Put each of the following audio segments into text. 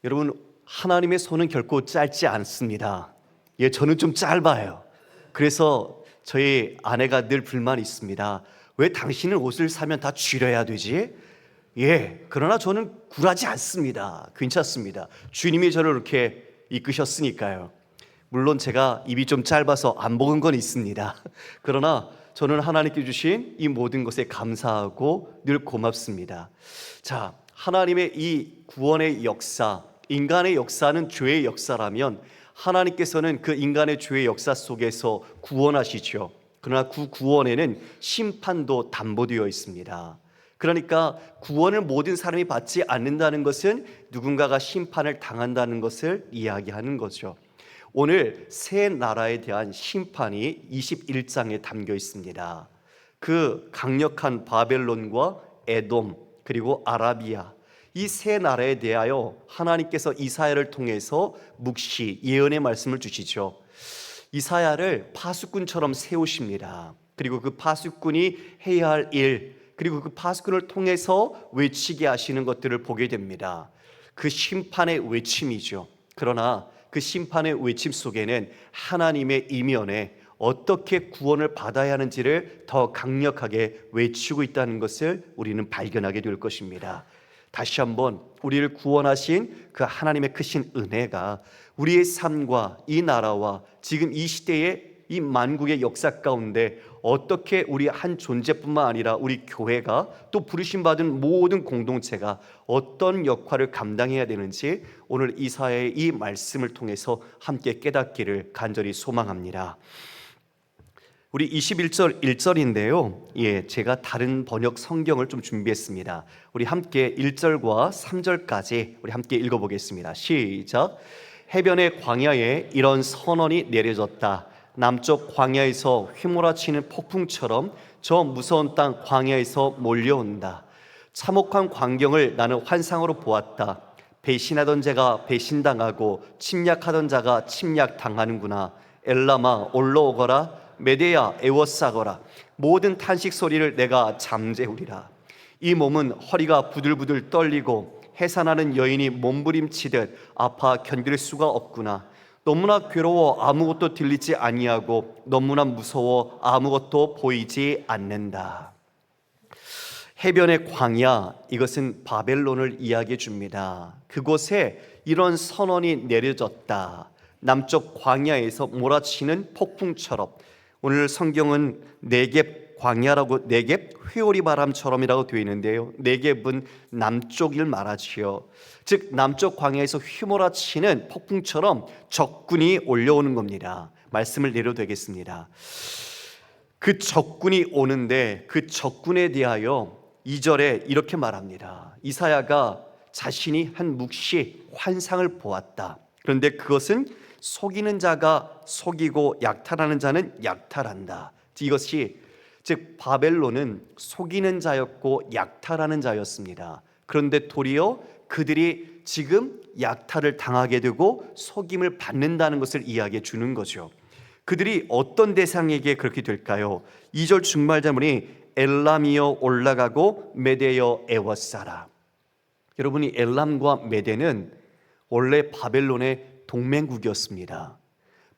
여러분, 하나님의 손은 결코 짧지 않습니다. 예, 저는 좀 짧아요. 그래서 저희 아내가 늘 불만이 있습니다. 왜 당신은 옷을 사면 다 줄여야 되지? 예, 그러나 저는 굴하지 않습니다. 괜찮습니다. 주님이 저를 이렇게 이끄셨으니까요. 물론 제가 입이 좀 짧아서 안 먹은 건 있습니다. 그러나 저는 하나님께 주신 이 모든 것에 감사하고 늘 고맙습니다. 자, 하나님의 이 구원의 역사, 인간의 역사는 죄의 역사라면 하나님께서는 그 인간의 죄의 역사 속에서 구원하시죠. 그러나 그 구원에는 심판도 담보되어 있습니다. 그러니까 구원을 모든 사람이 받지 않는다는 것은 누군가가 심판을 당한다는 것을 이야기하는 거죠. 오늘 세 나라에 대한 심판이 21장에 담겨 있습니다. 그 강력한 바벨론과 에돔 그리고 아라비아, 이 세 나라에 대하여 하나님께서 이사야를 통해서 묵시 예언의 말씀을 주시죠. 이사야를 파수꾼처럼 세우십니다. 그리고 그 파수꾼이 해야 할 일, 그리고 그 파수꾼을 통해서 외치게 하시는 것들을 보게 됩니다. 그 심판의 외침이죠. 그러나 그 심판의 외침 속에는 하나님의 이면에 어떻게 구원을 받아야 하는지를 더 강력하게 외치고 있다는 것을 우리는 발견하게 될 것입니다. 다시 한번 우리를 구원하신 그 하나님의 크신 은혜가 우리의 삶과 이 나라와 지금 이 시대의 이 만국의 역사 가운데 어떻게 우리 한 존재뿐만 아니라 우리 교회가 또 부르심받은 모든 공동체가 어떤 역할을 감당해야 되는지 오늘 이사야의 이 말씀을 통해서 함께 깨닫기를 간절히 소망합니다. 우리 21절 1절인데요. 예, 제가 다른 번역 성경을 좀 준비했습니다. 우리 함께 1절과 3절까지 우리 함께 읽어보겠습니다. 시작. 해변의 광야에 이런 선언이 내려졌다. 남쪽 광야에서 휘몰아치는 폭풍처럼 저 무서운 땅 광야에서 몰려온다. 참혹한 광경을 나는 환상으로 보았다. 배신하던 자가 배신당하고 침략하던 자가 침략당하는구나. 엘람아 올라오거라. 메대야 애워싸거라. 모든 탄식 소리를 내가 잠재우리라. 이 몸은 허리가 부들부들 떨리고 해산하는 여인이 몸부림치듯 아파 견딜 수가 없구나. 너무나 괴로워 아무것도 들리지 아니하고 너무나 무서워 아무것도 보이지 않는다. 해변의 광야, 이것은 바벨론을 이야기해 줍니다. 그곳에 이런 선언이 내려졌다. 남쪽 광야에서 몰아치는 폭풍처럼, 오늘 성경은 네겝 광야라고, 네겝 회오리 바람처럼이라고 되어 있는데요, 네겝은 남쪽을 말하지요. 즉 남쪽 광야에서 휘몰아치는 폭풍처럼 적군이 올려오는 겁니다. 말씀을 내려되겠습니다. 그 적군이 오는데 그 적군에 대하여 2절에 이렇게 말합니다. 이사야가 자신이 한 묵시 환상을 보았다. 그런데 그것은 속이는 자가 속이고 약탈하는 자는 약탈한다. 이것이 즉 바벨론은 속이는 자였고 약탈하는 자였습니다. 그런데 도리어 그들이 지금 약탈을 당하게 되고 속임을 받는다는 것을 이야기해 주는 거죠. 그들이 어떤 대상에게 그렇게 될까요? 2절 중말자문이 엘람이여 올라가고 메대여 애워싸라. 여러분이 엘람과 메대는 원래 바벨론의 동맹국이었습니다.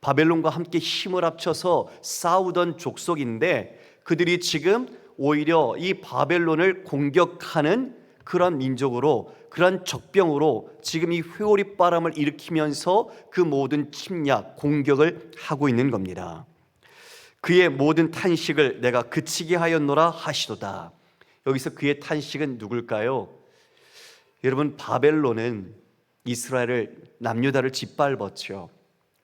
바벨론과 함께 힘을 합쳐서 싸우던 족속인데 그들이 지금 오히려 이 바벨론을 공격하는 그런 민족으로, 그런 적병으로 지금 이 회오리 바람을 일으키면서 그 모든 침략, 공격을 하고 있는 겁니다. 그의 모든 탄식을 내가 그치게 하였노라 하시도다. 여기서 그의 탄식은 누굴까요? 여러분, 바벨론은 이스라엘을, 남유다를 짓밟았죠.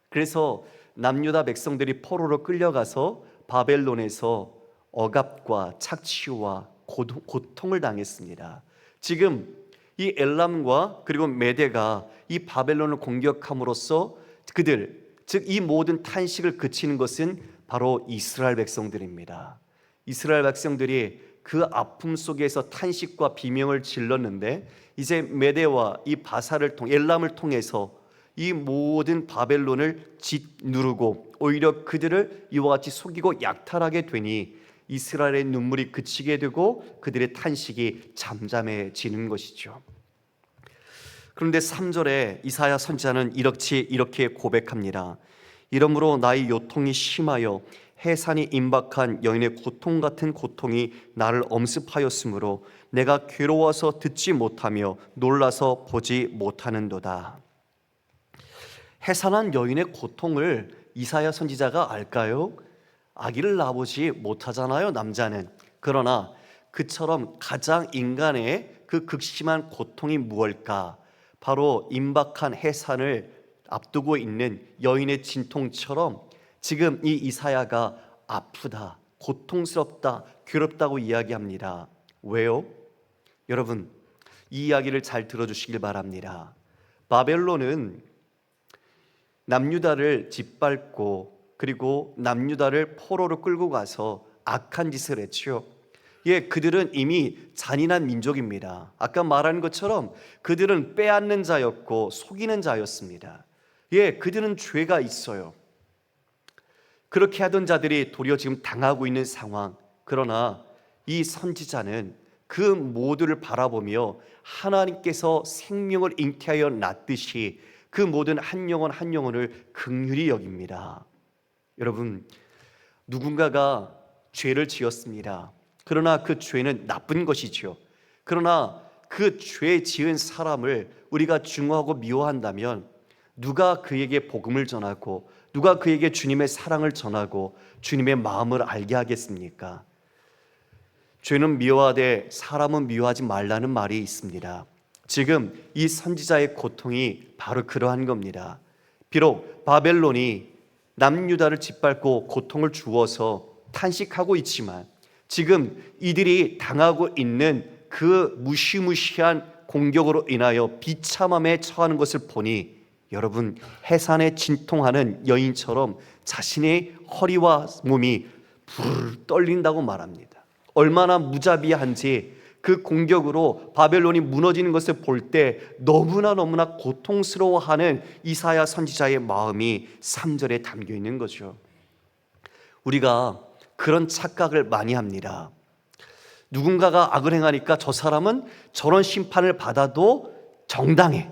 그래서 남유다 백성들이 포로로 끌려가서 바벨론에서 억압과 착취와 고통을 당했습니다. 지금 이 엘람과 그리고 메대가 이 바벨론을 공격함으로써 그들, 즉 이 모든 탄식을 그치는 것은 바로 이스라엘 백성들입니다. 이스라엘 백성들이 그 아픔 속에서 탄식과 비명을 질렀는데 이제 메대와 이 바사를 통해, 엘람을 통해서 이 모든 바벨론을 짓누르고 오히려 그들을 이와 같이 속이고 약탈하게 되니 이스라엘의 눈물이 그치게 되고 그들의 탄식이 잠잠해지는 것이죠. 그런데 3절에 이사야 선지자는 이렇게 고백합니다. 이러므로 나의 요통이 심하여 해산이 임박한 여인의 고통 같은 고통이 나를 엄습하였으므로 내가 괴로워서 듣지 못하며 놀라서 보지 못하는도다. 해산한 여인의 고통을 이사야 선지자가 알까요? 아기를 낳아보지 못하잖아요, 남자는. 그러나 그처럼 가장 인간의 그 극심한 고통이 무엇일까? 바로 임박한 해산을 앞두고 있는 여인의 진통처럼 지금 이 이사야가 아프다, 고통스럽다, 괴롭다고 이야기합니다. 왜요? 여러분, 이 이야기를 잘 들어주시길 바랍니다. 바벨론은 남유다를 짓밟고 그리고 남유다를 포로로 끌고 가서 악한 짓을 했죠. 그들은 이미 잔인한 민족입니다. 아까 말한 것처럼 그들은 빼앗는 자였고 속이는 자였습니다. 그들은 죄가 있어요. 그렇게 하던 자들이 도리어 지금 당하고 있는 상황. 그러나 이 선지자는 그 모두를 바라보며 하나님께서 생명을 잉태하여 낳듯이 그 모든 한 영혼 한 영혼을 긍휼히 여깁니다. 여러분, 누군가가 죄를 지었습니다. 그러나 그 죄는 나쁜 것이죠. 그러나 그 죄 지은 사람을 우리가 증오하고 미워한다면 누가 그에게 복음을 전하고 누가 그에게 주님의 사랑을 전하고 주님의 마음을 알게 하겠습니까? 죄는 미워하되 사람은 미워하지 말라는 말이 있습니다. 지금 이 선지자의 고통이 바로 그러한 겁니다. 비록 바벨론이 남유다를 짓밟고 고통을 주어서 탄식하고 있지만 지금 이들이 당하고 있는 그 무시무시한 공격으로 인하여 비참함에 처하는 것을 보니 여러분, 해산에 진통하는 여인처럼 자신의 허리와 몸이 불 떨린다고 말합니다. 얼마나 무자비한지 그 공격으로 바벨론이 무너지는 것을 볼 때 너무나 고통스러워하는 이사야 선지자의 마음이 3절에 담겨 있는 거죠. 우리가 그런 착각을 많이 합니다. 누군가가 악을 행하니까 저 사람은 저런 심판을 받아도 정당해,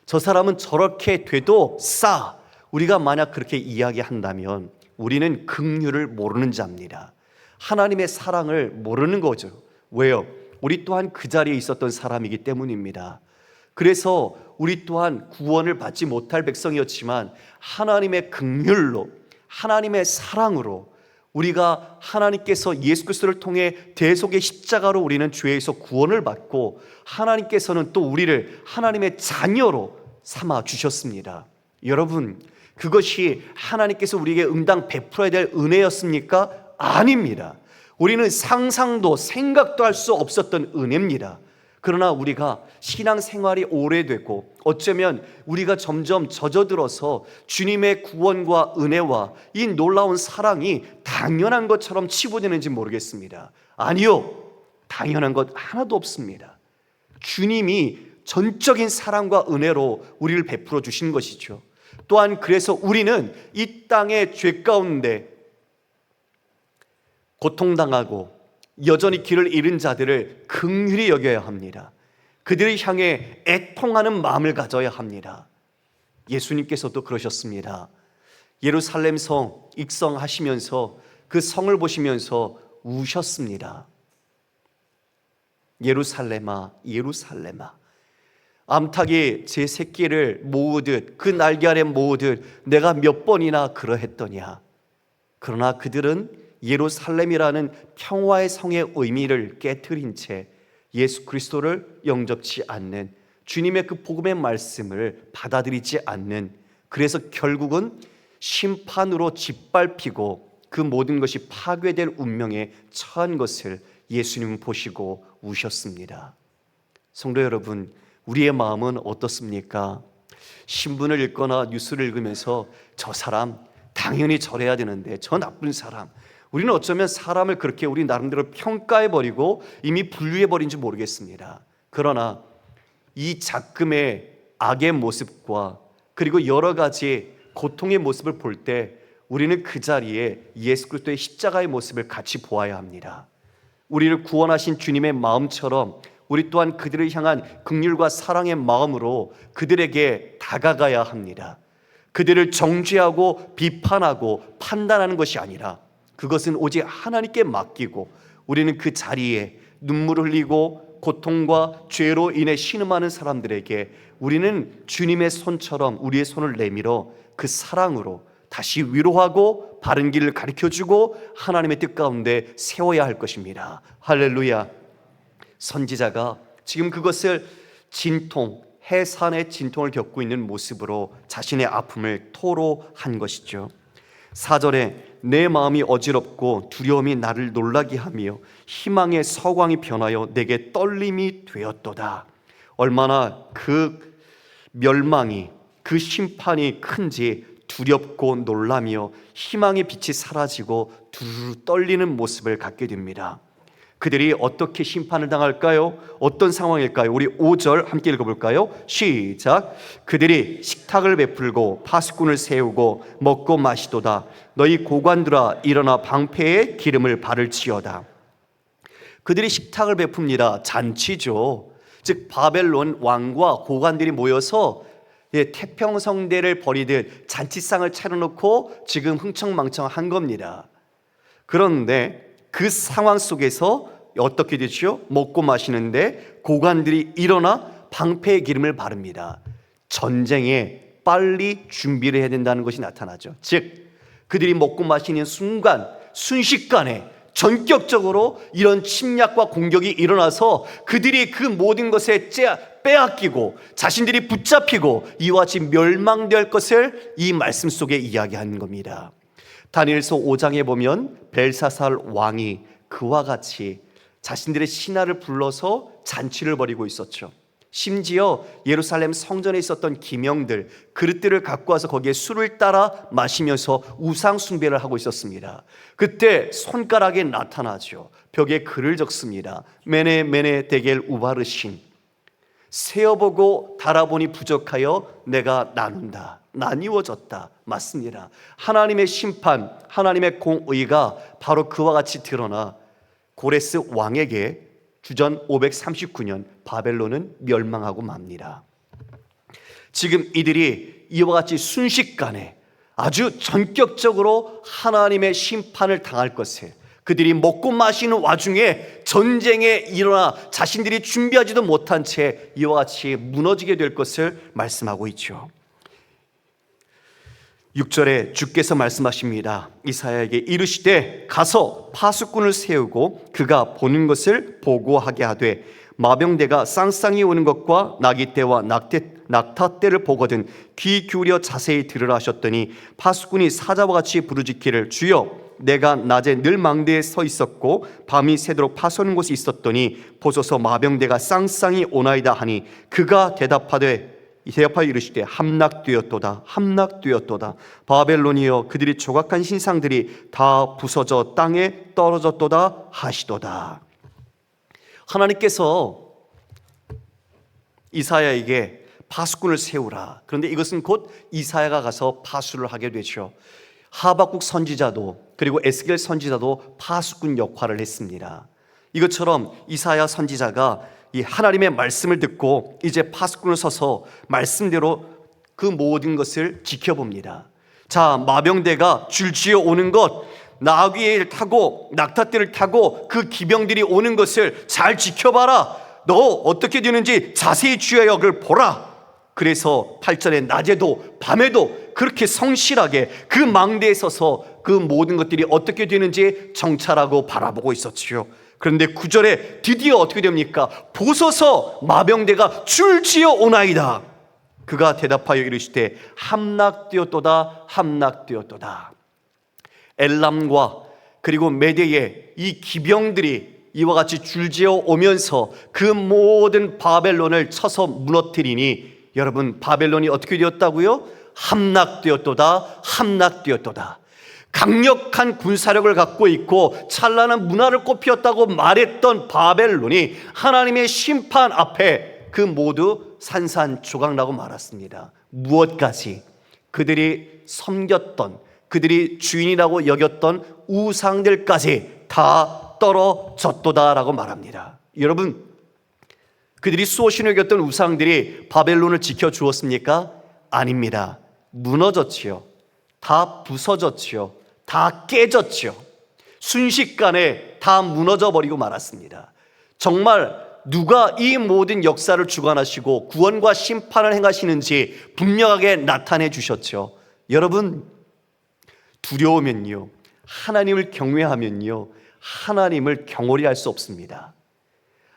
저 사람은 저렇게 돼도 싸. 우리가 만약 그렇게 이야기한다면 우리는 긍휼을 모르는 자입니다. 하나님의 사랑을 모르는 거죠. 왜요? 우리 또한 그 자리에 있었던 사람이기 때문입니다. 그래서 우리 또한 구원을 받지 못할 백성이었지만 하나님의 긍휼로, 하나님의 사랑으로 우리가 하나님께서 예수 그리스도를 통해 대속의 십자가로 우리는 죄에서 구원을 받고 하나님께서는 또 우리를 하나님의 자녀로 삼아 주셨습니다. 여러분, 그것이 하나님께서 우리에게 응당 베풀어야 될 은혜였습니까? 아닙니다. 우리는 상상도 생각도 할 수 없었던 은혜입니다. 그러나 우리가 신앙생활이 오래되고 어쩌면 우리가 점점 젖어들어서 주님의 구원과 은혜와 이 놀라운 사랑이 당연한 것처럼 치부되는지 모르겠습니다. 아니요, 당연한 것 하나도 없습니다. 주님이 전적인 사랑과 은혜로 우리를 베풀어 주신 것이죠. 또한 그래서 우리는 이 땅의 죄 가운데 고통당하고 여전히 길을 잃은 자들을 긍휼히 여겨야 합니다. 그들을 향해 애통하는 마음을 가져야 합니다. 예수님께서도 그러셨습니다. 예루살렘 성 익성하시면서 그 성을 보시면서 우셨습니다. 예루살렘아, 예루살렘아, 암탉이 제 새끼를 모으듯 그 날개 아래 모으듯 내가 몇 번이나 그러했더냐. 그러나 그들은 예루살렘이라는 평화의 성의 의미를 깨트린 채 예수 그리스도를 영접치 않는, 주님의 그 복음의 말씀을 받아들이지 않는, 그래서 결국은 심판으로 짓밟히고 그 모든 것이 파괴될 운명에 처한 것을 예수님은 보시고 우셨습니다. 성도 여러분, 우리의 마음은 어떻습니까? 신문을 읽거나 뉴스를 읽으면서 저 사람 당연히 저래야 되는데, 저 나쁜 사람, 우리는 어쩌면 사람을 그렇게 우리 나름대로 평가해버리고 이미 분류해버린지 모르겠습니다. 그러나 이 작금의 악의 모습과 그리고 여러 가지 고통의 모습을 볼 때 우리는 그 자리에 예수 그리스도의 십자가의 모습을 같이 보아야 합니다. 우리를 구원하신 주님의 마음처럼 우리 또한 그들을 향한 긍휼과 사랑의 마음으로 그들에게 다가가야 합니다. 그들을 정죄하고 비판하고 판단하는 것이 아니라 그것은 오직 하나님께 맡기고 우리는 그 자리에 눈물을 흘리고 고통과 죄로 인해 신음하는 사람들에게 우리는 주님의 손처럼 우리의 손을 내밀어 그 사랑으로 다시 위로하고 바른 길을 가르쳐주고 하나님의 뜻 가운데 세워야 할 것입니다. 할렐루야. 선지자가 지금 그것을 진통, 해산의 진통을 겪고 있는 모습으로 자신의 아픔을 토로한 것이죠. 4절에 내 마음이 어지럽고 두려움이 나를 놀라게 하며 희망의 서광이 변하여 내게 떨림이 되었도다. 얼마나 그 멸망이, 그 심판이 큰지 두렵고 놀라며 희망의 빛이 사라지고 두루루 떨리는 모습을 갖게 됩니다. 그들이 어떻게 심판을 당할까요? 어떤 상황일까요? 우리 5절 함께 읽어볼까요? 시작. 그들이 식탁을 베풀고 파수꾼을 세우고 먹고 마시도다. 너희 고관들아 일어나 방패에 기름을 바를지어다. 그들이 식탁을 베풉니다. 잔치죠. 즉 바벨론 왕과 고관들이 모여서 태평성대를 벌이듯 잔치상을 차려놓고 지금 흥청망청한 겁니다. 그런데 그 상황 속에서 어떻게 되죠? 먹고 마시는데 고관들이 일어나 방패의 기름을 바릅니다. 전쟁에 빨리 준비를 해야 된다는 것이 나타나죠. 즉 그들이 먹고 마시는 순간 순식간에 전격적으로 이런 침략과 공격이 일어나서 그들이 그 모든 것에 빼앗기고 자신들이 붙잡히고 이와 같이 멸망될 것을 이 말씀 속에 이야기하는 겁니다. 다니엘서 5장에 보면 벨사살 왕이 그와 같이 자신들의 신하를 불러서 잔치를 벌이고 있었죠. 심지어 예루살렘 성전에 있었던 기명들, 그릇들을 갖고 와서 거기에 술을 따라 마시면서 우상 숭배를 하고 있었습니다. 그때 손가락에 나타나죠. 벽에 글을 적습니다. 메네 메네 데겔 우바르신, 세어보고 달아보니 부족하여 내가 나눈다, 나뉘어졌다. 맞습니다. 하나님의 심판, 하나님의 공의가 바로 그와 같이 드러나 고레스 왕에게 주전 539년 바벨론은 멸망하고 맙니다. 지금 이들이 이와 같이 순식간에 아주 전격적으로 하나님의 심판을 당할 것을, 그들이 먹고 마시는 와중에 전쟁에 일어나 자신들이 준비하지도 못한 채 이와 같이 무너지게 될 것을 말씀하고 있죠. 6절에 주께서 말씀하십니다. 이사야에게 이르시되 가서 파수꾼을 세우고 그가 보는 것을 보고하게 하되 마병대가 쌍쌍이 오는 것과 나귀떼와 낙타떼를 보거든 귀 기울여 자세히 들으라 하셨더니 파수꾼이 사자와 같이 부르짖기를 주여 내가 낮에 늘 망대에 서 있었고 밤이 새도록 파서는 곳이 있었더니 보소서 마병대가 쌍쌍이 오나이다 하니 그가 대답하여 이르시되 함락되었도다 함락되었도다 바벨론이여 그들이 조각한 신상들이 다 부서져 땅에 떨어졌도다 하시도다. 하나님께서 이사야에게 파수꾼을 세우라. 그런데 이것은 곧 이사야가 가서 파수를 하게 되죠. 하박국 선지자도 그리고 에스겔 선지자도 파수꾼 역할을 했습니다. 이것처럼 이사야 선지자가 이 하나님의 말씀을 듣고 이제 파수꾼을 서서 말씀대로 그 모든 것을 지켜봅니다. 자, 마병대가 줄지어 오는 것, 나귀를 타고 낙타떼를 타고 그 기병들이 오는 것을 잘 지켜봐라. 너 어떻게 되는지 자세히 주의 역을 보라. 그래서 8절에 낮에도 밤에도 그렇게 성실하게 그 망대에 서서 그 모든 것들이 어떻게 되는지 정찰하고 바라보고 있었지요. 그런데 9절에 드디어 어떻게 됩니까? 보소서 마병대가 줄지어 오나이다. 그가 대답하여 이르시되 함락되었도다 함락되었도다. 엘람과 그리고 메대의 이 기병들이 이와 같이 줄지어 오면서 그 모든 바벨론을 쳐서 무너뜨리니 여러분 바벨론이 어떻게 되었다고요? 함락되었도다 함락되었도다. 강력한 군사력을 갖고 있고 찬란한 문화를 꽃피웠다고 말했던 바벨론이 하나님의 심판 앞에 그 모두 산산조각나고 말았습니다. 무엇까지? 그들이 섬겼던, 그들이 주인이라고 여겼던 우상들까지 다 떨어졌도다라고 말합니다. 여러분, 그들이 수호신을 여겼던 우상들이 바벨론을 지켜주었습니까? 아닙니다. 무너졌지요. 다 부서졌지요. 다 깨졌지요. 순식간에 다 무너져 버리고 말았습니다. 정말 누가 이 모든 역사를 주관하시고 구원과 심판을 행하시는지 분명하게 나타내 주셨죠. 여러분, 두려우면요, 하나님을 경외하면요, 하나님을 경홀히 할 수 없습니다.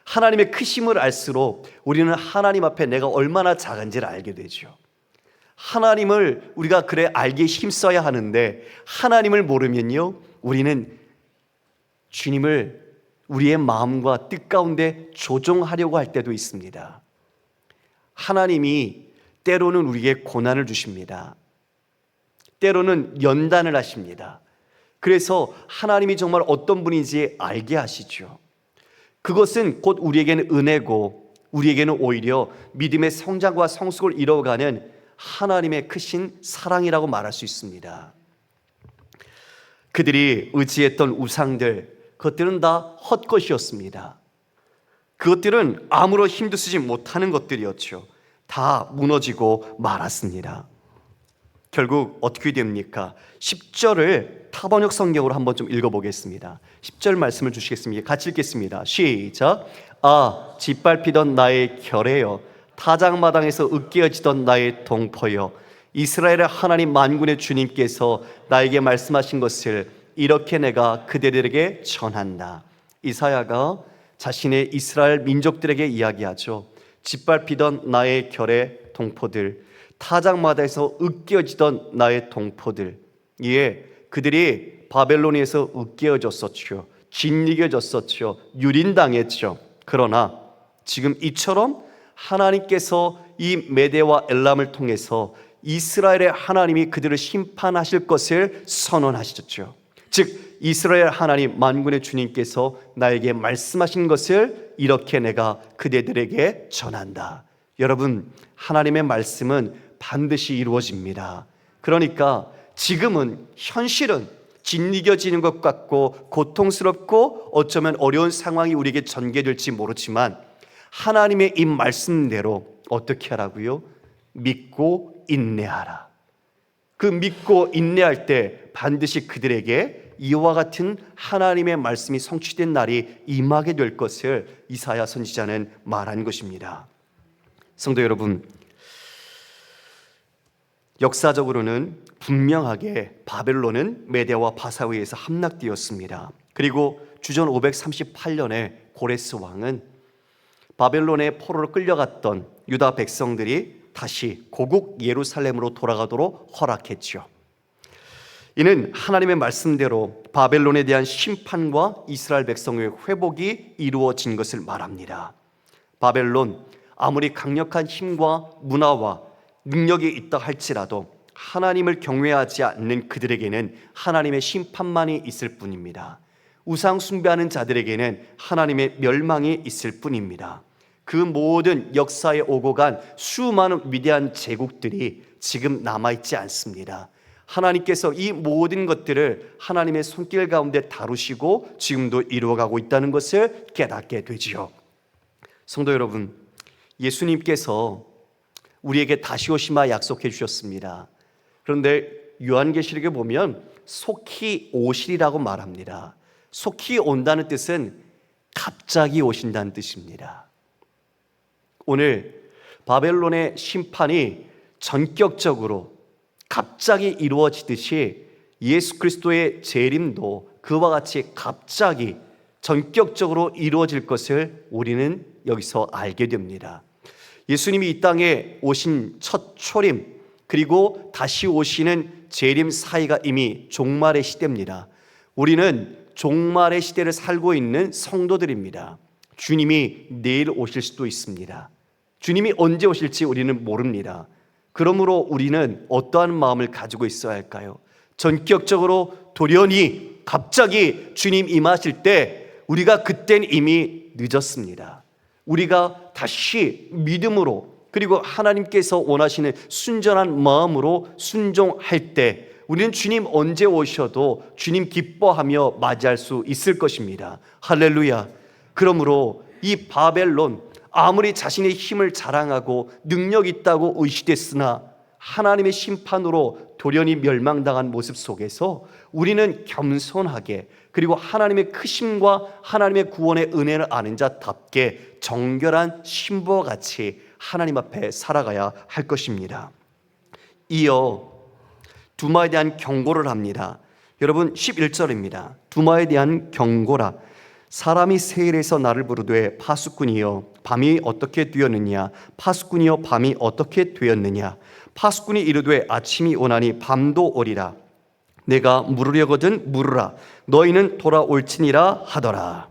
하나님의 크심을 알수록 우리는 하나님 앞에 내가 얼마나 작은지를 알게 되죠. 하나님을 우리가 그래 알기에 힘써야 하는데, 하나님을 모르면요, 우리는 주님을 우리의 마음과 뜻 가운데 조종하려고 할 때도 있습니다. 하나님이 때로는 우리에게 고난을 주십니다. 때로는 연단을 하십니다. 그래서 하나님이 정말 어떤 분인지 알게 하시죠. 그것은 곧 우리에게는 은혜고, 우리에게는 오히려 믿음의 성장과 성숙을 이뤄가는 하나님의 크신 사랑이라고 말할 수 있습니다. 그들이 의지했던 우상들, 그것들은 다 헛것이었습니다. 그것들은 아무런 힘도 쓰지 못하는 것들이었죠. 다 무너지고 말았습니다. 결국 어떻게 됩니까? 10절을 타번역 성경으로 한번 좀 읽어보겠습니다. 10절 말씀을 주시겠습니다. 같이 읽겠습니다. 시작. 아, 짓밟히던 나의 결애여, 타작마당에서 으깨어지던 나의 동포여, 이스라엘의 하나님 만군의 주님께서 나에게 말씀하신 것을 이렇게 내가 그들에게 전한다. 이사야가 자신의 이스라엘 민족들에게 이야기하죠. 짓밟히던 나의 결의 동포들, 타작마다에서 으깨어지던 나의 동포들, 이에 그들이 바벨론에서 으깨어졌었죠. 짓이겨졌었죠. 유린당했죠. 그러나 지금 이처럼 하나님께서 이 메대와 엘람을 통해서 이스라엘의 하나님이 그들을 심판하실 것을 선언하셨죠. 즉 이스라엘 하나님 만군의 주님께서 나에게 말씀하신 것을 이렇게 내가 그대들에게 전한다. 여러분, 하나님의 말씀은 반드시 이루어집니다. 그러니까 지금은 현실은 짓이겨지는 것 같고 고통스럽고 어쩌면 어려운 상황이 우리에게 전개될지 모르지만, 하나님의 이 말씀대로 어떻게 하라고요? 믿고 인내하라. 그 믿고 인내할 때 반드시 그들에게 이와 같은 하나님의 말씀이 성취된 날이 임하게 될 것을 이사야 선지자는 말한 것입니다. 성도 여러분, 역사적으로는 분명하게 바벨론은 메대와 바사에 의해서 함락되었습니다. 그리고 주전 538년에 고레스 왕은 바벨론의 포로로 끌려갔던 유다 백성들이 다시 고국 예루살렘으로 돌아가도록 허락했죠. 이는 하나님의 말씀대로 바벨론에 대한 심판과 이스라엘 백성의 회복이 이루어진 것을 말합니다. 바벨론, 아무리 강력한 힘과 문화와 능력이 있다 할지라도 하나님을 경외하지 않는 그들에게는 하나님의 심판만이 있을 뿐입니다. 우상 숭배하는 자들에게는 하나님의 멸망이 있을 뿐입니다. 그 모든 역사에 오고 간 수많은 위대한 제국들이 지금 남아있지 않습니다. 하나님께서 이 모든 것들을 하나님의 손길 가운데 다루시고 지금도 이루어가고 있다는 것을 깨닫게 되지요. 성도 여러분, 예수님께서 우리에게 다시 오시마 약속해 주셨습니다. 그런데 요한계시록에 보면 속히 오시리라고 말합니다. 속히 온다는 뜻은 갑자기 오신다는 뜻입니다. 오늘 바벨론의 심판이 전격적으로 갑자기 이루어지듯이 예수 그리스도의 재림도 그와 같이 갑자기 전격적으로 이루어질 것을 우리는 여기서 알게 됩니다. 예수님이 이 땅에 오신 첫 초림, 그리고 다시 오시는 재림 사이가 이미 종말의 시대입니다. 우리는 종말의 시대를 살고 있는 성도들입니다. 주님이 내일 오실 수도 있습니다. 주님이 언제 오실지 우리는 모릅니다. 그러므로 우리는 어떠한 마음을 가지고 있어야 할까요? 전격적으로 돌연히 갑자기 주님 임하실 때 우리가 그땐 이미 늦었습니다. 우리가 다시 믿음으로, 그리고 하나님께서 원하시는 순전한 마음으로 순종할 때 우리는 주님 언제 오셔도 주님 기뻐하며 맞이할 수 있을 것입니다. 할렐루야. 그러므로 이 바벨론, 아무리 자신의 힘을 자랑하고 능력 있다고 의시됐으나 하나님의 심판으로 돌연히 멸망당한 모습 속에서 우리는 겸손하게, 그리고 하나님의 크심과 하나님의 구원의 은혜를 아는 자답게 정결한 신부와 같이 하나님 앞에 살아가야 할 것입니다. 이어 두마에 대한 경고를 합니다. 여러분 11절입니다. 두마에 대한 경고라. 사람이 세일에서 나를 부르되 파수꾼이여 밤이 어떻게 되었느냐, 파수꾼이여 밤이 어떻게 되었느냐. 파수꾼이 이르되 아침이 오나니 밤도 오리라. 내가 물으려거든 물으라. 너희는 돌아올지니라 하더라.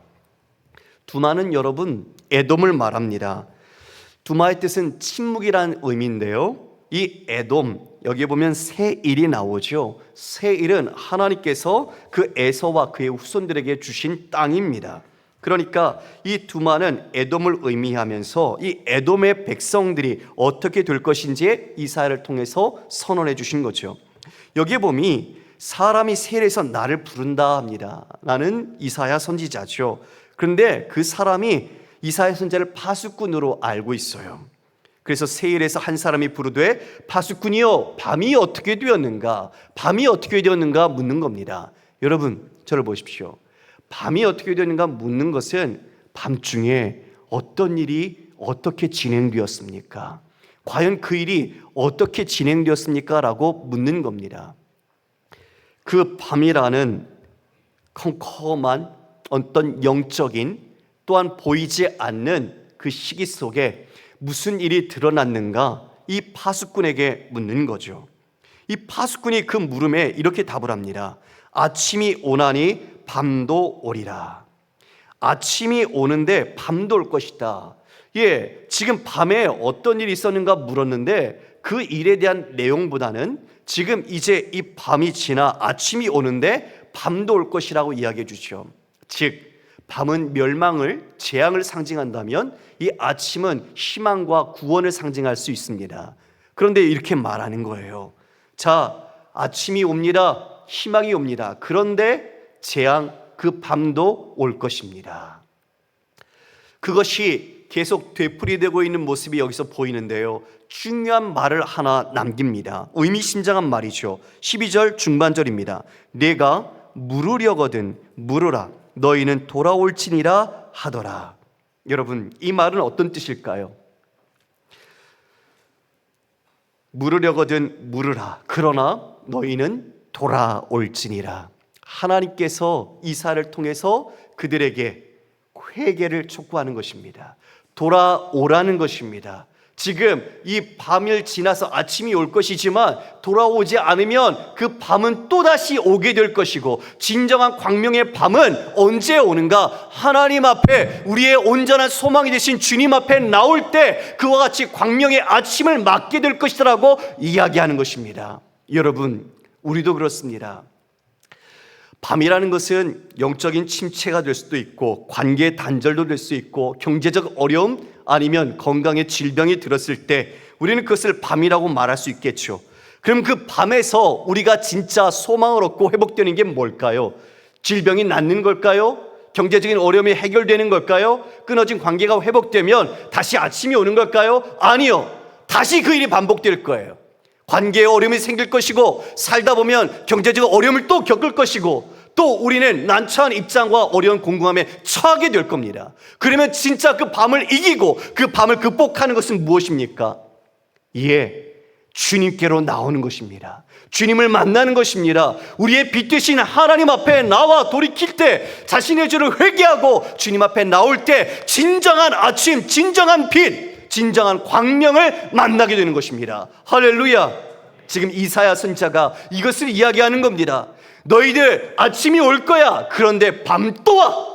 두마는 여러분 에돔을 말합니다. 두마의 뜻은 침묵이라는 의미인데요, 이 에돔, 여기 보면 세일이 나오죠. 세일은 하나님께서 그 에서와 그의 후손들에게 주신 땅입니다. 그러니까 이 두마는 에돔을 의미하면서 이 에돔의 백성들이 어떻게 될 것인지 이사야를 통해서 선언해 주신 거죠. 여기에 보면 사람이 세일에서 나를 부른다 합니다. 나는 이사야 선지자죠. 그런데 그 사람이 이사야 선지자를 파수꾼으로 알고 있어요. 그래서 세일에서 한 사람이 부르되 파수꾼이여 밤이 어떻게 되었는가, 밤이 어떻게 되었는가 묻는 겁니다. 여러분 저를 보십시오. 밤이 어떻게 되었는가 묻는 것은 밤중에 어떤 일이 어떻게 진행되었습니까? 과연 그 일이 어떻게 진행되었습니까? 라고 묻는 겁니다. 그 밤이라는 컴컴한 어떤 영적인, 또한 보이지 않는 그 시기 속에 무슨 일이 드러났는가, 이 파수꾼에게 묻는 거죠. 이 파수꾼이 그 물음에 이렇게 답을 합니다. 아침이 오나니 밤도 오리라. 아침이 오는데 밤도 올 것이다. 지금 밤에 어떤 일이 있었는가 물었는데 그 일에 대한 내용보다는 지금 이제 이 밤이 지나 아침이 오는데 밤도 올 것이라고 이야기해 주죠. 즉 밤은 멸망을, 재앙을 상징한다면 이 아침은 희망과 구원을 상징할 수 있습니다. 그런데 이렇게 말하는 거예요. 자, 아침이 옵니다. 희망이 옵니다. 그런데 재앙, 그 밤도 올 것입니다. 그것이 계속 되풀이되고 있는 모습이 여기서 보이는데요, 중요한 말을 하나 남깁니다. 의미심장한 말이죠. 12절 중반절입니다. 내가 물으려거든 물으라. 너희는 돌아올지니라 하더라. 여러분 이 말은 어떤 뜻일까요? 물으려거든 물으라. 그러나 너희는 돌아올지니라. 하나님께서 이사야를 통해서 그들에게 회개를 촉구하는 것입니다. 돌아오라는 것입니다. 지금 이 밤을 지나서 아침이 올 것이지만 돌아오지 않으면 그 밤은 또다시 오게 될 것이고, 진정한 광명의 밤은 언제 오는가? 하나님 앞에 우리의 온전한 소망이 되신 주님 앞에 나올 때 그와 같이 광명의 아침을 맞게 될 것이라고 이야기하는 것입니다. 여러분 우리도 그렇습니다. 밤이라는 것은 영적인 침체가 될 수도 있고, 관계의 단절도 될 수 있고, 경제적 어려움 아니면 건강에 질병이 들었을 때 우리는 그것을 밤이라고 말할 수 있겠죠. 그럼 그 밤에서 우리가 진짜 소망을 얻고 회복되는 게 뭘까요? 질병이 낫는 걸까요? 경제적인 어려움이 해결되는 걸까요? 끊어진 관계가 회복되면 다시 아침이 오는 걸까요? 아니요. 다시 그 일이 반복될 거예요. 관계에 어려움이 생길 것이고, 살다 보면 경제적 어려움을 또 겪을 것이고, 또 우리는 난처한 입장과 어려운 공공함에 처하게 될 겁니다. 그러면 진짜 그 밤을 이기고 그 밤을 극복하는 것은 무엇입니까? 주님께로 나오는 것입니다. 주님을 만나는 것입니다. 우리의 빛 되신 하나님 앞에 나와 돌이킬 때, 자신의 죄를 회개하고 주님 앞에 나올 때 진정한 아침, 진정한 빛, 진정한 광명을 만나게 되는 것입니다. 할렐루야. 지금 이사야 선지자가 이것을 이야기하는 겁니다. 너희들 아침이 올 거야. 그런데 밤 또 와.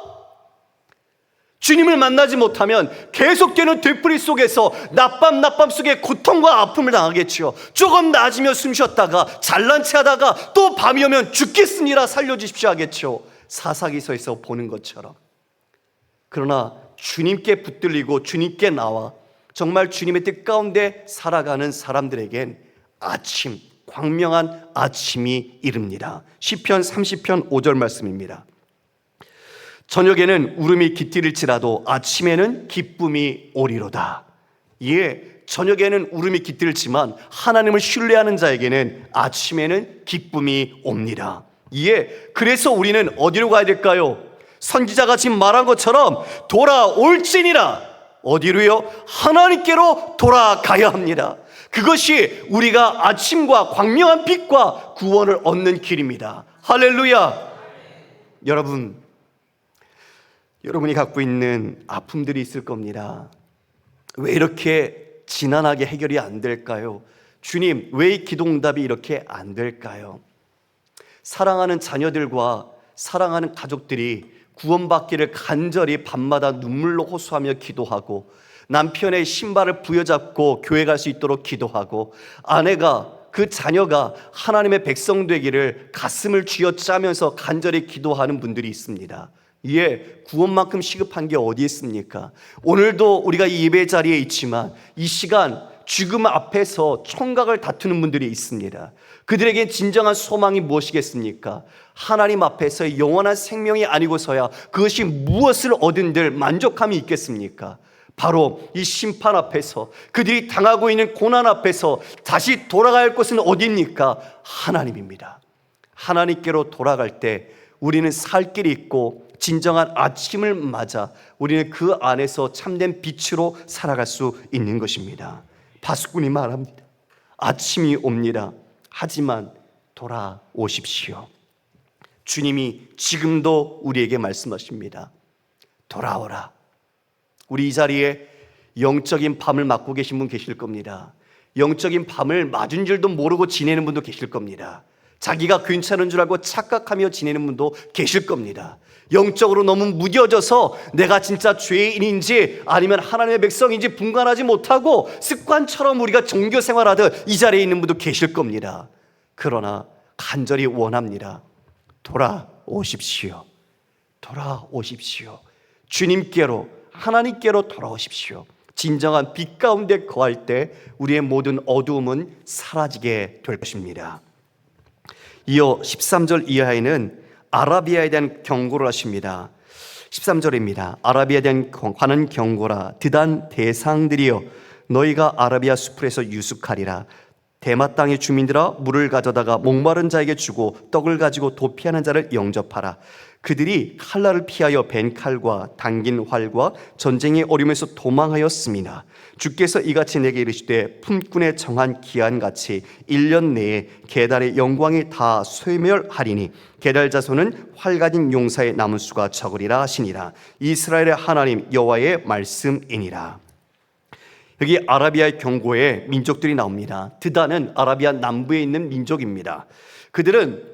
주님을 만나지 못하면 계속되는 되풀이 속에서 낮밤 속에 고통과 아픔을 당하겠지요. 조금 나아지며 숨 쉬었다가 잘난 체 하다가 또 밤이 오면 죽겠습니다, 살려주십시오 하겠죠. 사사기서에서 보는 것처럼. 그러나 주님께 붙들리고 주님께 나와 정말 주님의 뜻 가운데 살아가는 사람들에겐 아침, 광명한 아침이 이릅니다. 시편 30편 5절 말씀입니다. 저녁에는 울음이 깃들일지라도 아침에는 기쁨이 오리로다. 저녁에는 울음이 깃들지만 하나님을 신뢰하는 자에게는 아침에는 기쁨이 옵니다. 그래서 우리는 어디로 가야 될까요? 선지자가 지금 말한 것처럼 돌아올지니라. 어디로요? 하나님께로 돌아가야 합니다. 그것이 우리가 아침과 광명한 빛과 구원을 얻는 길입니다. 할렐루야. 여러분이 갖고 있는 아픔들이 있을 겁니다. 왜 이렇게 지난하게 해결이 안 될까요? 주님, 왜 이 기도응답이 이렇게 안 될까요? 사랑하는 자녀들과 사랑하는 가족들이 구원받기를 간절히 밤마다 눈물로 호소하며 기도하고, 남편의 신발을 부여잡고 교회 갈 수 있도록 기도하고, 아내가 그 자녀가 하나님의 백성 되기를 가슴을 쥐어짜면서 간절히 기도하는 분들이 있습니다. 구원만큼 시급한 게 어디 있습니까? 오늘도 우리가 이 예배 자리에 있지만 이 시간 죽음 앞에서 총각을 다투는 분들이 있습니다. 그들에게 진정한 소망이 무엇이겠습니까? 하나님 앞에서의 영원한 생명이 아니고서야 그것이 무엇을 얻은들 만족함이 있겠습니까? 바로 이 심판 앞에서, 그들이 당하고 있는 고난 앞에서 다시 돌아갈 곳은 어디입니까? 하나님입니다. 하나님께로 돌아갈 때 우리는 살 길이 있고 진정한 아침을 맞아 우리는 그 안에서 참된 빛으로 살아갈 수 있는 것입니다. 바수꾼이 말합니다. 아침이 옵니다. 하지만 돌아오십시오. 주님이 지금도 우리에게 말씀하십니다. 돌아오라. 우리 이 자리에 영적인 밤을 맞고 계신 분 계실 겁니다. 영적인 밤을 맞은 줄도 모르고 지내는 분도 계실 겁니다. 자기가 괜찮은 줄 알고 착각하며 지내는 분도 계실 겁니다. 영적으로 너무 무뎌져서 내가 진짜 죄인인지 아니면 하나님의 백성인지 분간하지 못하고 습관처럼 우리가 종교 생활하듯 이 자리에 있는 분도 계실 겁니다. 그러나 간절히 원합니다. 돌아오십시오. 돌아오십시오. 주님께로, 하나님께로 돌아오십시오. 진정한 빛 가운데 거할 때 우리의 모든 어두움은 사라지게 될 것입니다. 이어 13절 이하에는 아라비아에 대한 경고를 하십니다. 13절입니다. 아라비아에 대한 관한 경고라. 드단 대상들이여, 너희가 아라비아 수풀에서 유숙하리라. 대마 땅의 주민들아, 물을 가져다가 목마른 자에게 주고 떡을 가지고 도피하는 자를 영접하라. 그들이 칼날을 피하여 벤 칼과 당긴 활과 전쟁의 어려움에서 도망하였습니다. 주께서 이같이 내게 이르시되, 품꾼의 정한 기한같이 1년 내에 게달의 영광이 다 쇠멸하리니 게달 자손은 활 가진 용사의 남은 수가 적으리라 하시니라. 이스라엘의 하나님 여호와의 말씀이니라. 여기 아라비아의 경고에 민족들이 나옵니다. 드단은 아라비아 남부에 있는 민족입니다. 그들은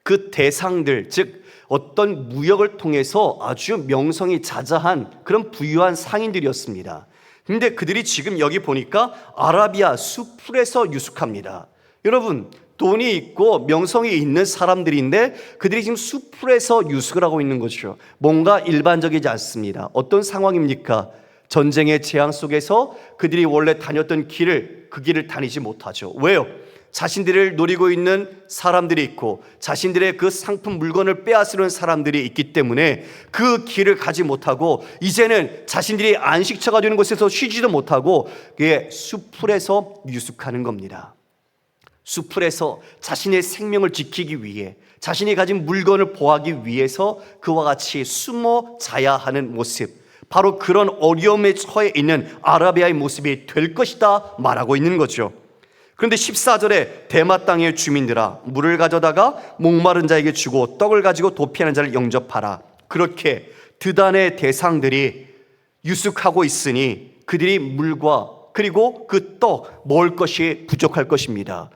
그 대상들, 즉 어떤 무역을 통해서 아주 명성이 자자한 그런 부유한 상인들이었습니다. 근데 그들이 지금 여기 보니까 아라비아 수풀에서 유숙합니다. 여러분, 돈이 있고 명성이 있는 사람들인데 그들이 지금 수풀에서 유숙을 하고 있는 거죠. 뭔가 일반적이지 않습니다. 어떤 상황입니까? 전쟁의 재앙 속에서 그들이 원래 다녔던 그 길을 다니지 못하죠. 왜요? 자신들을 노리고 있는 사람들이 있고 자신들의 그 상품 물건을 빼앗으려는 사람들이 있기 때문에 그 길을 가지 못하고 이제는 자신들이 안식처가 되는 곳에서 쉬지도 못하고 수풀에서 유숙하는 겁니다. 수풀에서 자신의 생명을 지키기 위해, 자신이 가진 물건을 보호하기 위해서 그와 같이 숨어 자야 하는 모습, 바로 그런 어려움에 처해 있는 아라비아의 모습이 될 것이다 말하고 있는 거죠. 그런데 14절에 대마 땅의 주민들아, 물을 가져다가 목마른 자에게 주고 떡을 가지고 도피하는 자를 영접하라. 그렇게 드단의 대상들이 유숙하고 있으니 그들이 물과 그리고 그 떡 먹을 것이 부족할 것입니다.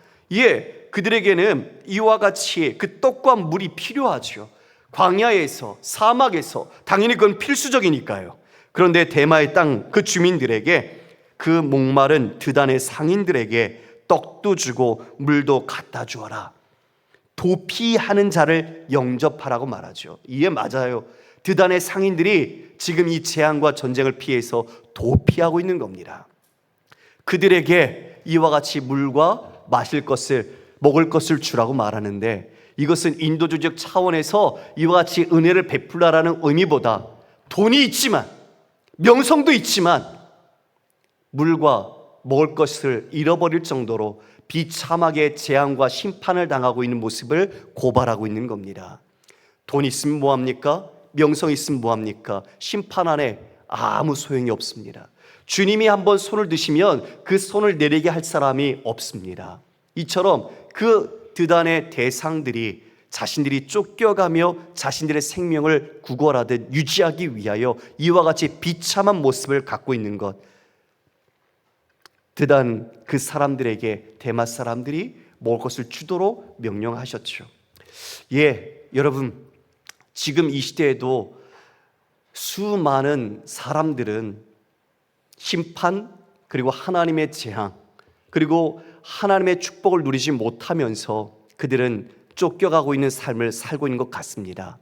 그들에게는 이와 같이 그 떡과 물이 필요하죠. 광야에서, 사막에서 당연히 그건 필수적이니까요. 그런데 대마의 땅 그 주민들에게, 그 목마른 드단의 상인들에게 떡도 주고 물도 갖다 주어라. 도피하는 자를 영접하라고 말하죠. 이게 맞아요. 드단의 상인들이 지금 이 재앙과 전쟁을 피해서 도피하고 있는 겁니다. 그들에게 이와 같이 물과 마실 것을, 먹을 것을 주라고 말하는데 이것은 인도주의적 차원에서 이와 같이 은혜를 베풀라라는 의미보다 돈이 있지만, 명성도 있지만 물과 먹을 것을 잃어버릴 정도로 비참하게 재앙과 심판을 당하고 있는 모습을 고발하고 있는 겁니다. 돈 있으면 뭐합니까? 명성 있으면 뭐합니까? 심판 안에 아무 소용이 없습니다. 주님이 한번 손을 드시면 그 손을 내리게 할 사람이 없습니다. 이처럼 그 드단의 대상들이 자신들이 쫓겨가며 자신들의 생명을 구걸하듯 유지하기 위하여 이와 같이 비참한 모습을 갖고 있는 것, 드단 그 사람들에게 데마 사람들이 먹을 것을 주도록 명령하셨죠. 여러분, 지금 이 시대에도 수많은 사람들은 심판, 그리고 하나님의 재앙, 그리고 하나님의 축복을 누리지 못하면서 그들은 쫓겨가고 있는 삶을 살고 있는 것 같습니다.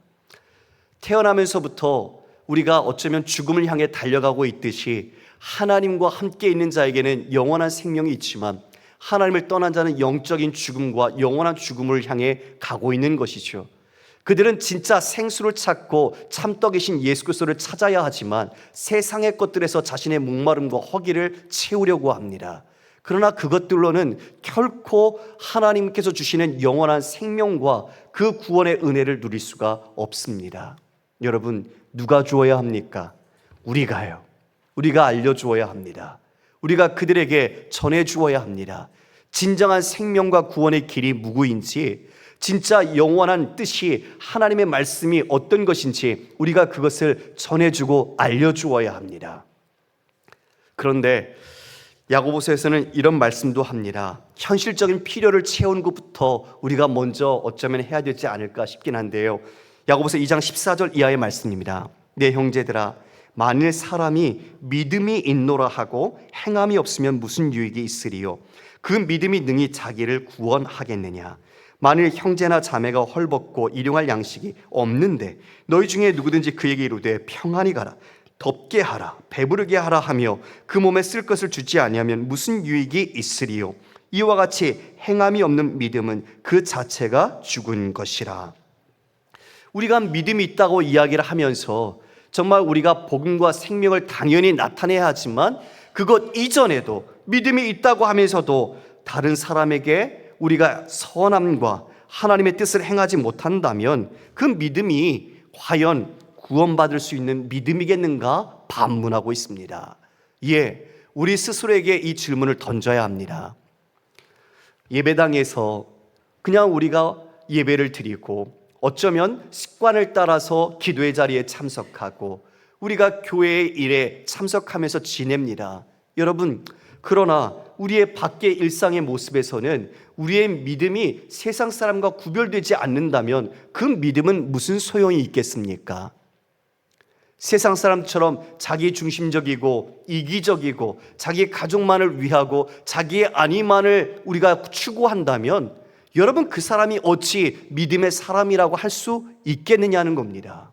태어나면서부터 우리가 어쩌면 죽음을 향해 달려가고 있듯이 하나님과 함께 있는 자에게는 영원한 생명이 있지만 하나님을 떠난 자는 영적인 죽음과 영원한 죽음을 향해 가고 있는 것이죠. 그들은 진짜 생수를 찾고 참떡이신 예수 그리스도를 찾아야 하지만 세상의 것들에서 자신의 목마름과 허기를 채우려고 합니다. 그러나 그것들로는 결코 하나님께서 주시는 영원한 생명과 그 구원의 은혜를 누릴 수가 없습니다. 여러분, 누가 주어야 합니까? 우리가요. 우리가 알려주어야 합니다. 우리가 그들에게 전해주어야 합니다. 진정한 생명과 구원의 길이 무구인지, 진짜 영원한 뜻이 하나님의 말씀이 어떤 것인지 우리가 그것을 전해주고 알려주어야 합니다. 그런데 야고보서에서는 이런 말씀도 합니다. 현실적인 필요를 채우는 것부터 우리가 먼저 어쩌면 해야 되지 않을까 싶긴 한데요. 야고보서 2장 14절 이하의 말씀입니다. 내 형제들아, 만일 사람이 믿음이 있노라 하고 행함이 없으면 무슨 유익이 있으리요? 그 믿음이 능히 자기를 구원하겠느냐? 만일 형제나 자매가 헐벗고 일용할 양식이 없는데 너희 중에 누구든지 그에게 이르되 평안히 가라, 덥게 하라, 배부르게 하라 하며 그 몸에 쓸 것을 주지 아니하면 무슨 유익이 있으리요? 이와 같이 행함이 없는 믿음은 그 자체가 죽은 것이라. 우리가 믿음이 있다고 이야기를 하면서 정말 우리가 복음과 생명을 당연히 나타내야 하지만 그것 이전에도 믿음이 있다고 하면서도 다른 사람에게 우리가 선함과 하나님의 뜻을 행하지 못한다면 그 믿음이 과연 구원받을 수 있는 믿음이겠는가 반문하고 있습니다. 우리 스스로에게 이 질문을 던져야 합니다. 예배당에서 그냥 우리가 예배를 드리고 어쩌면 습관을 따라서 기도의 자리에 참석하고 우리가 교회의 일에 참석하면서 지냅니다. 여러분, 그러나 우리의 밖의 일상의 모습에서는 우리의 믿음이 세상 사람과 구별되지 않는다면 그 믿음은 무슨 소용이 있겠습니까? 세상 사람처럼 자기 중심적이고 이기적이고 자기 가족만을 위하고 자기의 안위만을 우리가 추구한다면 여러분, 그 사람이 어찌 믿음의 사람이라고 할 수 있겠느냐는 겁니다.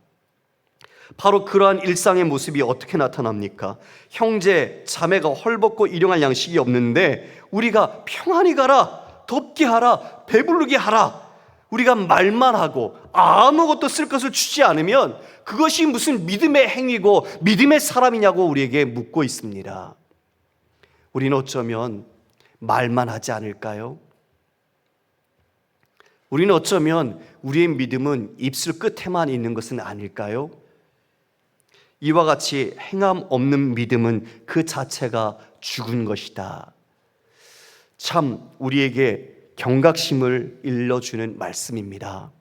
바로 그러한 일상의 모습이 어떻게 나타납니까? 형제, 자매가 헐벗고 일용할 양식이 없는데 우리가 평안히 가라, 덥게 하라, 배부르게 하라, 우리가 말만 하고 아무것도 쓸 것을 주지 않으면 그것이 무슨 믿음의 행위고 믿음의 사람이냐고 우리에게 묻고 있습니다. 우리는 어쩌면 말만 하지 않을까요? 우리는 어쩌면 우리의 믿음은 입술 끝에만 있는 것은 아닐까요? 이와 같이 행함 없는 믿음은 그 자체가 죽은 것이다. 참 우리에게 경각심을 일러주는 말씀입니다.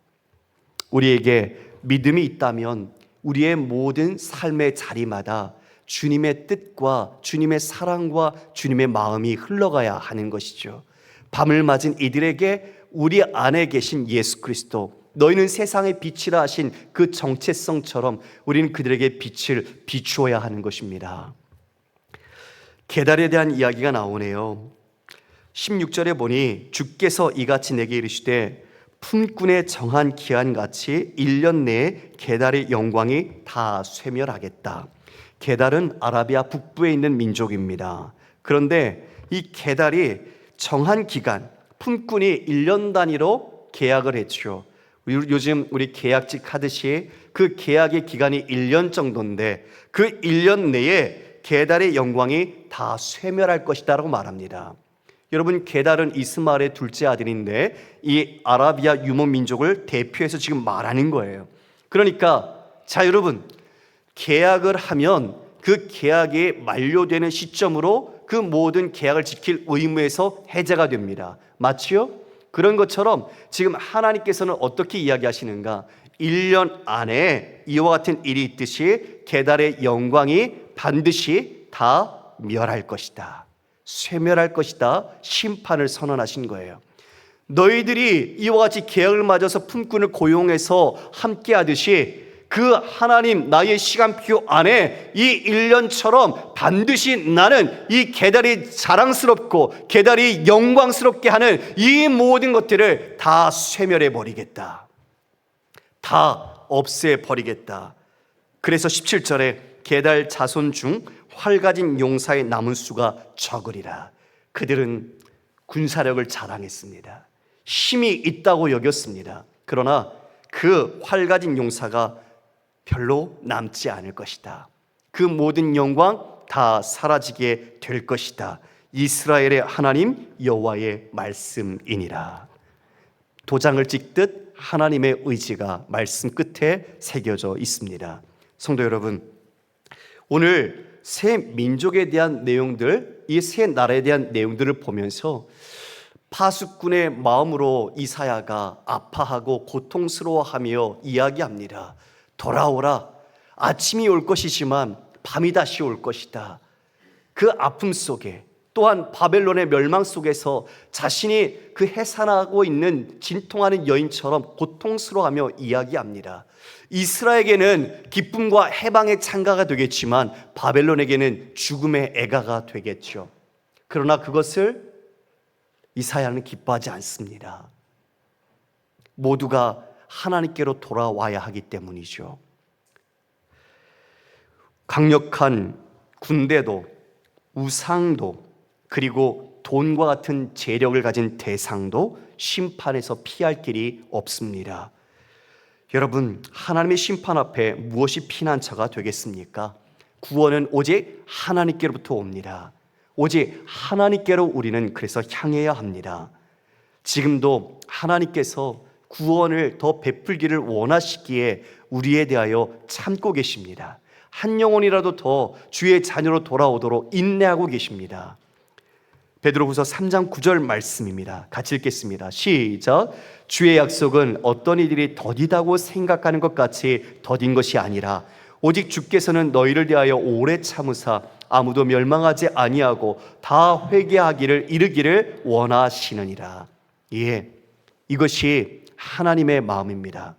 우리에게 믿음이 있다면 우리의 모든 삶의 자리마다 주님의 뜻과 주님의 사랑과 주님의 마음이 흘러가야 하는 것이죠. 밤을 맞은 이들에게 우리 안에 계신 예수 그리스도, 너희는 세상의 빛이라 하신 그 정체성처럼 우리는 그들에게 빛을 비추어야 하는 것입니다. 계달에 대한 이야기가 나오네요. 16절에 보니 주께서 이같이 내게 이르시되 품꾼의 정한 기한같이 1년 내에 계달의 영광이 다 쇠멸하겠다. 계달은 아라비아 북부에 있는 민족입니다. 그런데 이 계달이 정한 기간, 품꾼이 1년 단위로 계약을 했죠. 요즘 우리 계약직 하듯이 그 계약의 기간이 1년 정도인데 그 1년 내에 게달의 영광이 다 쇠멸할 것이다 라고 말합니다. 여러분, 게달은 이스마엘의 둘째 아들인데 이 아라비아 유목 민족을 대표해서 지금 말하는 거예요. 그러니까 자 여러분, 계약을 하면 그 계약이 만료되는 시점으로 그 모든 계약을 지킬 의무에서 해제가 됩니다. 맞지요? 그런 것처럼 지금 하나님께서는 어떻게 이야기하시는가? 1년 안에 이와 같은 일이 있듯이 게달의 영광이 반드시 다 멸할 것이다, 쇠멸할 것이다, 심판을 선언하신 거예요. 너희들이 이와 같이 계약을 맺어서 품꾼을 고용해서 함께 하듯이 그 하나님 나의 시간표 안에 이 1년처럼 반드시 나는 이 게달이 자랑스럽고 게달이 영광스럽게 하는 이 모든 것들을 다 쇠멸해 버리겠다, 다 없애 버리겠다. 그래서 17절에 게달 자손 중 활 가진 용사의 남은 수가 적으리라. 그들은 군사력을 자랑했습니다. 힘이 있다고 여겼습니다. 그러나 그 활 가진 용사가 별로 남지 않을 것이다. 그 모든 영광 다 사라지게 될 것이다. 이스라엘의 하나님 여호와의 말씀이니라. 도장을 찍듯 하나님의 의지가 말씀 끝에 새겨져 있습니다. 성도 여러분, 오늘 새 민족에 대한 내용들, 이 새 나라에 대한 내용들을 보면서 파수꾼의 마음으로 이사야가 아파하고 고통스러워하며 이야기합니다. 돌아오라. 아침이 올 것이지만 밤이 다시 올 것이다. 그 아픔 속에, 또한 바벨론의 멸망 속에서 자신이 그 해산하고 있는 진통하는 여인처럼 고통스러워하며 이야기합니다. 이스라엘에게는 기쁨과 해방의 창가가 되겠지만 바벨론에게는 죽음의 애가가 되겠죠. 그러나 그것을 이사야는 기뻐하지 않습니다. 모두가 하나님께로 돌아와야 하기 때문이죠. 강력한 군대도 우상도 그리고 돈과 같은 재력을 가진 대상도 심판에서 피할 길이 없습니다. 여러분, 하나님의 심판 앞에 무엇이 피난처가 되겠습니까? 구원은 오직 하나님께로부터 옵니다. 오직 하나님께로 우리는 그래서 향해야 합니다. 지금도 하나님께서 구원을 더 베풀기를 원하시기에 우리에 대하여 참고 계십니다. 한 영혼이라도 더 주의 자녀로 돌아오도록 인내하고 계십니다. 베드로후서 3장 9절 말씀입니다. 같이 읽겠습니다. 시작. 주의 약속은 어떤 이들이 더디다고 생각하는 것 같이 더딘 것이 아니라 오직 주께서는 너희를 대하여 오래 참으사 아무도 멸망하지 아니하고 다 회개하기를 이르기를 원하시느니라. 예, 이것이 하나님의 마음입니다.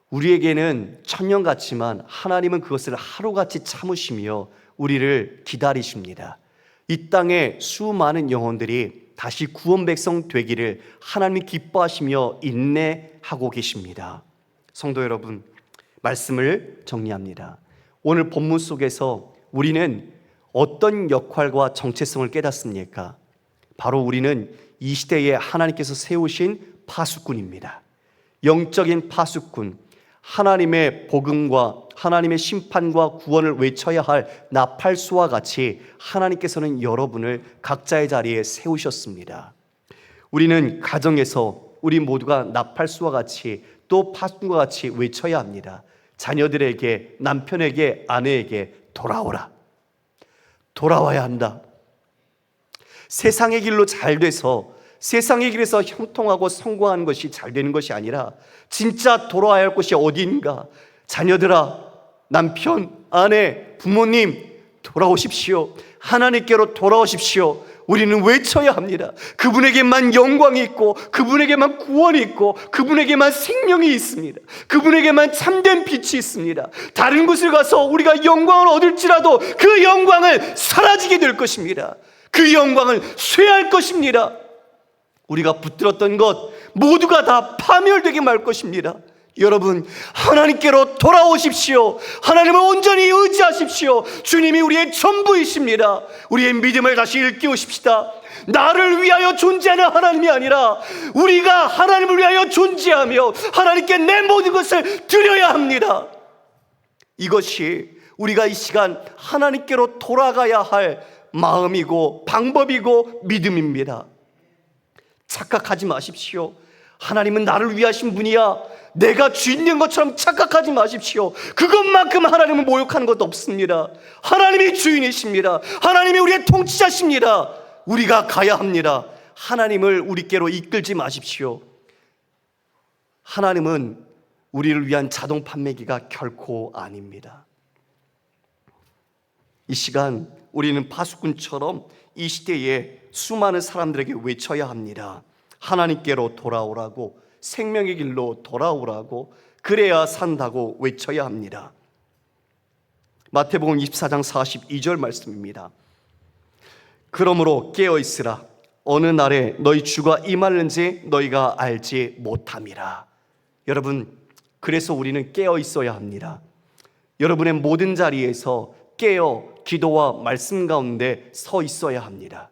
우리에게는 천년 같지만 하나님은 그것을 하루같이 참으시며 우리를 기다리십니다. 이 땅에 수많은 영혼들이 다시 구원 백성 되기를 하나님이 기뻐하시며 인내하고 계십니다. 성도 여러분, 말씀을 정리합니다. 오늘 본문 속에서 우리는 어떤 역할과 정체성을 깨닫습니까? 바로 우리는 이 시대에 하나님께서 세우신 파수꾼입니다. 영적인 파수꾼, 하나님의 복음과 하나님의 심판과 구원을 외쳐야 할 나팔수와 같이 하나님께서는 여러분을 각자의 자리에 세우셨습니다. 우리는 가정에서 우리 모두가 나팔수와 같이 또 파수꾼과 같이 외쳐야 합니다. 자녀들에게, 남편에게, 아내에게 돌아오라. 돌아와야 한다. 세상의 길로 잘 돼서 세상의 길에서 형통하고 성공하는 것이 잘 되는 것이 아니라 진짜 돌아와야 할 곳이 어디인가? 자녀들아, 남편, 아내, 부모님 돌아오십시오. 하나님께로 돌아오십시오. 우리는 외쳐야 합니다. 그분에게만 영광이 있고 그분에게만 구원이 있고 그분에게만 생명이 있습니다. 그분에게만 참된 빛이 있습니다. 다른 곳을 가서 우리가 영광을 얻을지라도 그 영광은 사라지게 될 것입니다. 그 영광을 쇠할 것입니다. 우리가 붙들었던 것 모두가 다 파멸되게 말 것입니다. 여러분, 하나님께로 돌아오십시오. 하나님을 온전히 의지하십시오. 주님이 우리의 전부이십니다. 우리의 믿음을 다시 일깨우십시다. 나를 위하여 존재하는 하나님이 아니라 우리가 하나님을 위하여 존재하며 하나님께 내 모든 것을 드려야 합니다. 이것이 우리가 이 시간 하나님께로 돌아가야 할 마음이고 방법이고 믿음입니다. 착각하지 마십시오. 하나님은 나를 위하신 분이야, 내가 주인인 것처럼 착각하지 마십시오. 그것만큼 하나님을 모욕하는 것도 없습니다. 하나님이 주인이십니다. 하나님이 우리의 통치자십니다. 우리가 가야 합니다. 하나님을 우리께로 이끌지 마십시오. 하나님은 우리를 위한 자동 판매기가 결코 아닙니다. 이 시간 우리는 파수꾼처럼 이 시대에 수많은 사람들에게 외쳐야 합니다. 하나님께로 돌아오라고, 생명의 길로 돌아오라고, 그래야 산다고 외쳐야 합니다. 마태복음 24장 42절 말씀입니다. 그러므로 깨어있으라. 어느 날에 너희 주가 임하는지 너희가 알지 못함이라. 여러분, 그래서 우리는 깨어있어야 합니다. 여러분의 모든 자리에서 깨어 기도와 말씀 가운데 서 있어야 합니다.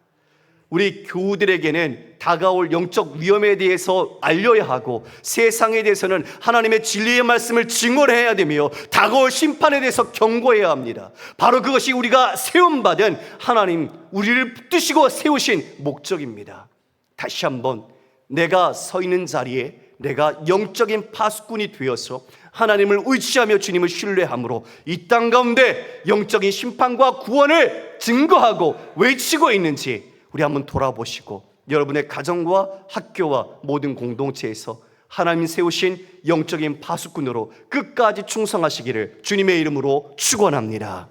우리 교우들에게는 다가올 영적 위험에 대해서 알려야 하고, 세상에 대해서는 하나님의 진리의 말씀을 증언해야 되며, 다가올 심판에 대해서 경고해야 합니다. 바로 그것이 우리가 세움받은 하나님, 우리를 붙드시고 세우신 목적입니다. 다시 한번, 내가 서 있는 자리에 내가 영적인 파수꾼이 되어서 하나님을 의지하며 주님을 신뢰함으로 이 땅 가운데 영적인 심판과 구원을 증거하고 외치고 있는지 우리 한번 돌아보시고, 여러분의 가정과 학교와 모든 공동체에서 하나님 세우신 영적인 파수꾼으로 끝까지 충성하시기를 주님의 이름으로 축원합니다.